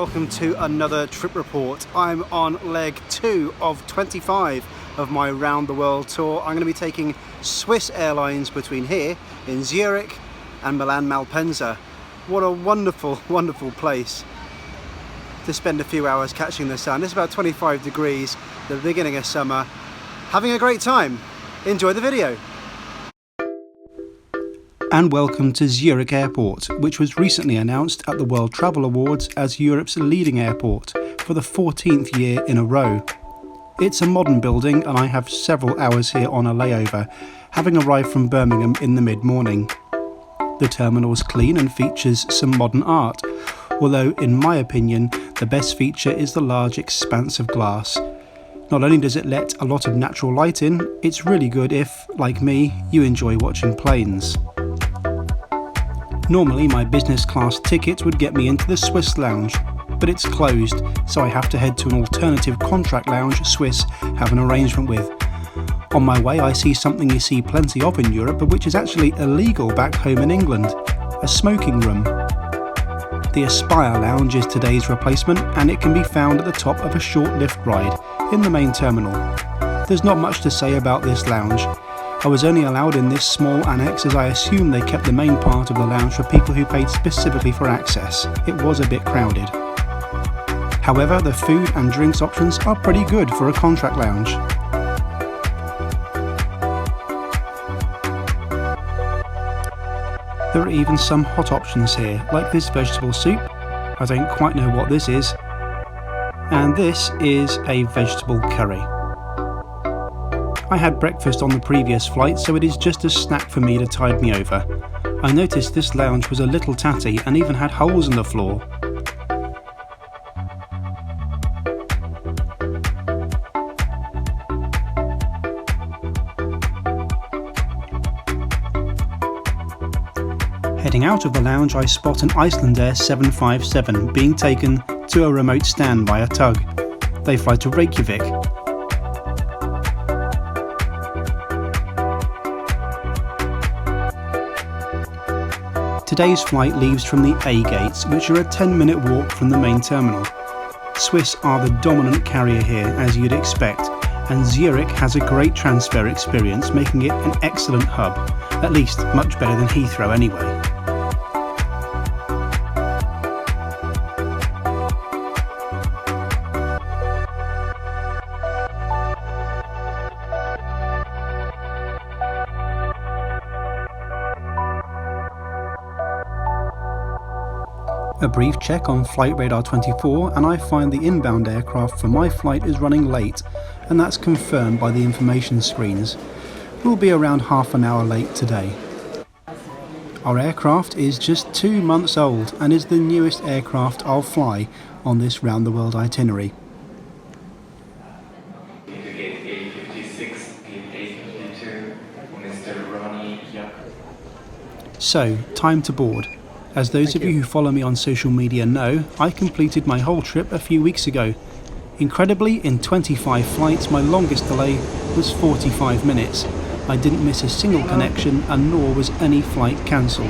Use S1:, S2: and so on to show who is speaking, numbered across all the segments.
S1: welcome to another trip report. I'm on leg 2 of 25 of my round the world tour. I'm going to be taking Swiss Airlines between here in Zurich and Milan Malpensa. What a wonderful, wonderful place to spend a few hours catching the sun. It's about 25 degrees, the beginning of summer. Having a great time. Enjoy the video. And welcome to Zurich Airport, which was recently announced at the World Travel Awards as Europe's leading airport for the 14th year in a row. It's a modern building and I have several hours here on a layover, having arrived from Birmingham in the mid-morning. The terminal is clean and features some modern art, although in my opinion the best feature is the large expanse of glass. Not only does it let a lot of natural light in, it's really good if, like me, you enjoy watching planes. Normally my business class ticket would get me into the Swiss lounge, but it's closed, so I have to head to an alternative contract lounge Swiss have an arrangement with. On my way I see something you see plenty of in Europe, but which is actually illegal back home in England: a smoking room. The Aspire lounge is today's replacement, and it can be found at the top of a short lift ride in the main terminal. There's not much to say about this lounge. I was only allowed in this small annex as I assume they kept the main part of the lounge for people who paid specifically for access. It was a bit crowded. However, the food and drinks options are pretty good for a contract lounge. There are even some hot options here, like this vegetable soup. I don't quite know what this is. And this is a vegetable curry. I had breakfast on the previous flight, so it is just a snack for me to tide me over. I noticed this lounge was a little tatty and even had holes in the floor. Heading out of the lounge, I spot an Icelandair 757 being taken to a remote stand by a tug. They fly to Reykjavik. Today's flight leaves from the A gates, which are a 10-minute walk from the main terminal. Swiss are the dominant carrier here, as you'd expect, and Zurich has a great transfer experience, making it an excellent hub, at least much better than Heathrow anyway. A brief check on Flight Radar 24 and I find the inbound aircraft for my flight is running late, and that's confirmed by the information screens. We'll be around half an hour late today. Our aircraft is just 2 months old and is the newest aircraft I'll fly on this round the world itinerary. So, time to board. As those of you who follow me on social media know, I completed my whole trip a few weeks ago. Incredibly, in 25 flights, my longest delay was 45 minutes. I didn't miss a single connection and nor was any flight cancelled.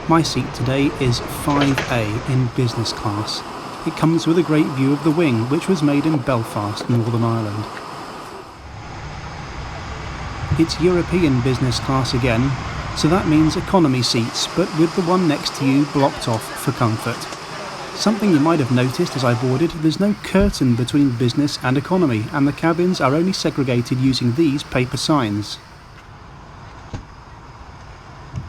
S1: My seat today is 5A in business class. It comes with a great view of the wing, which was made in Belfast, Northern Ireland. It's European business class again, so that means economy seats, but with the one next to you blocked off for comfort. Something you might have noticed as I boarded, there's no curtain between business and economy, and the cabins are only segregated using these paper signs.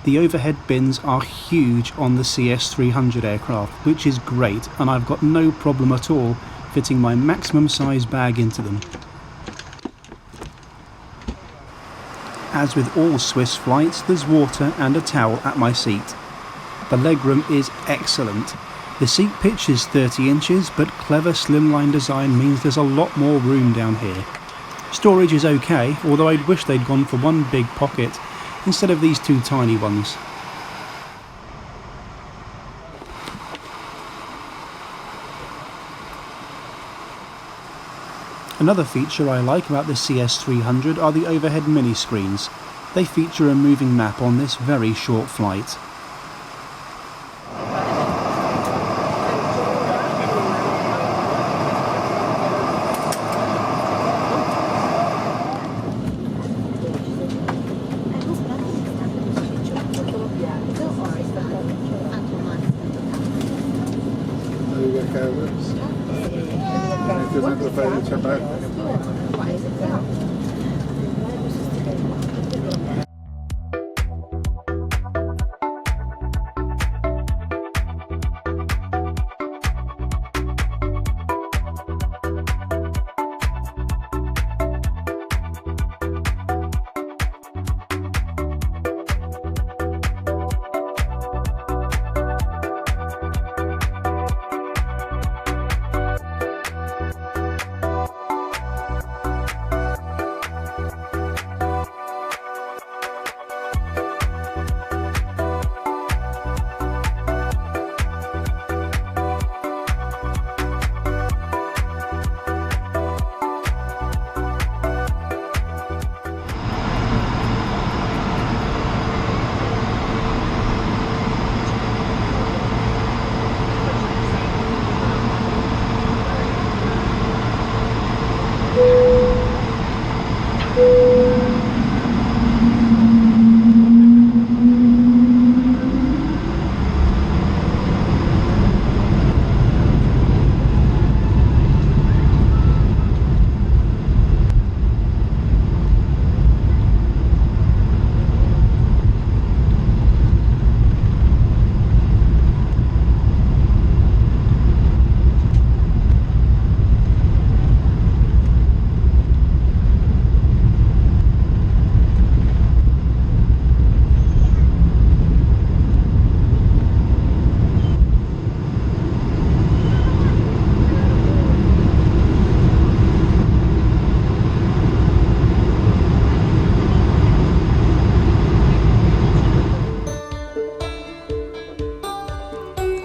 S1: The overhead bins are huge on the CS300 aircraft, which is great, and I've got no problem at all fitting my maximum size bag into them. As with all Swiss flights, there's water and a towel at my seat. The legroom is excellent. The seat pitch is 30 inches, but clever slimline design means there's a lot more room down here. Storage is okay, although I'd wish they'd gone for one big pocket instead of these two tiny ones. Another feature I like about the CS300 are the overhead mini screens. They feature a moving map on this very short flight.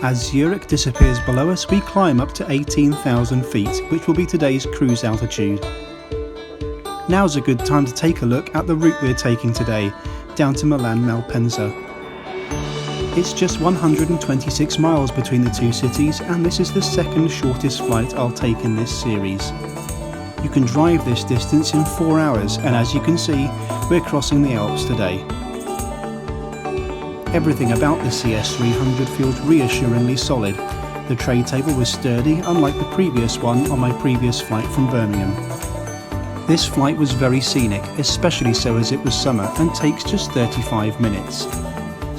S1: As Zurich disappears below us, we climb up to 18,000 feet, which will be today's cruise altitude. Now's a good time to take a look at the route we're taking today, down to Milan Malpensa. It's just 126 miles between the two cities, and this is the second shortest flight I'll take in this series. You can drive this distance in 4 hours, and as you can see, we're crossing the Alps today. Everything about the CS300 feels reassuringly solid. The tray table was sturdy, unlike the previous one on my previous flight from Birmingham. This flight was very scenic, especially so as it was summer, and takes just 35 minutes.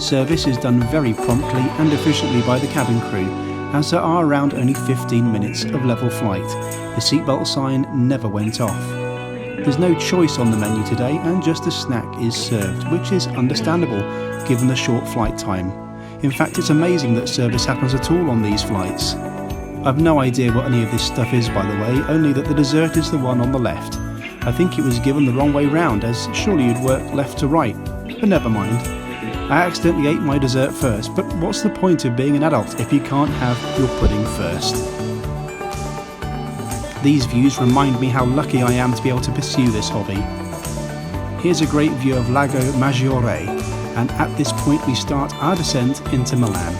S1: Service is done very promptly and efficiently by the cabin crew, as there are around only 15 minutes of level flight. The seatbelt sign never went off. There's no choice on the menu today, and just a snack is served, which is understandable given the short flight time. In fact, it's amazing that service happens at all on these flights. I've no idea what any of this stuff is, by the way, only that the dessert is the one on the left. I think it was given the wrong way round, as surely you'd work left to right, but never mind. I accidentally ate my dessert first, but what's the point of being an adult if you can't have your pudding first? These views remind me how lucky I am to be able to pursue this hobby. Here's a great view of Lago Maggiore, and at this point we start our descent into Milan.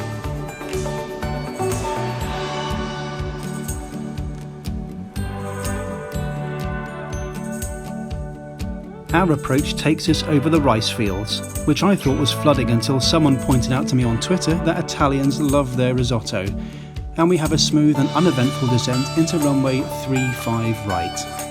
S1: Our approach takes us over the rice fields, which I thought was flooding until someone pointed out to me on Twitter that Italians love their risotto, and we have a smooth and uneventful descent into runway 35 right.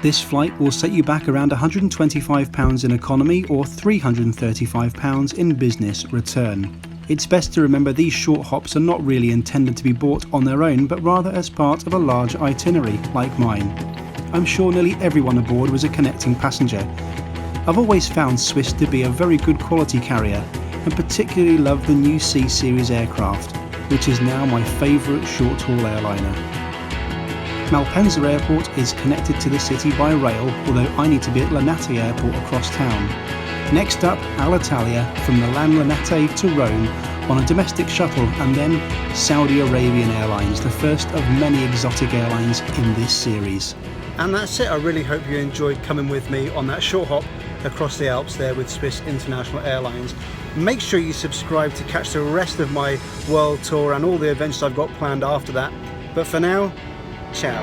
S1: This flight will set you back around £125 in economy or £335 in business return. It's best to remember these short hops are not really intended to be bought on their own, but rather as part of a large itinerary, like mine. I'm sure nearly everyone aboard was a connecting passenger. I've always found Swiss to be a very good quality carrier, and particularly love the new C-Series aircraft, which is now my favourite short-haul airliner. Malpensa Airport is connected to the city by rail, although I need to be at Linate Airport across town. Next up, Alitalia from Milan Linate to Rome on a domestic shuttle, and then Saudi Arabian Airlines, the first of many exotic airlines in this series. And that's it. I really hope you enjoyed coming with me on that short hop across the Alps there with Swiss International Airlines. Make sure you subscribe to catch the rest of my world tour and all the adventures I've got planned after that. But for now, ciao.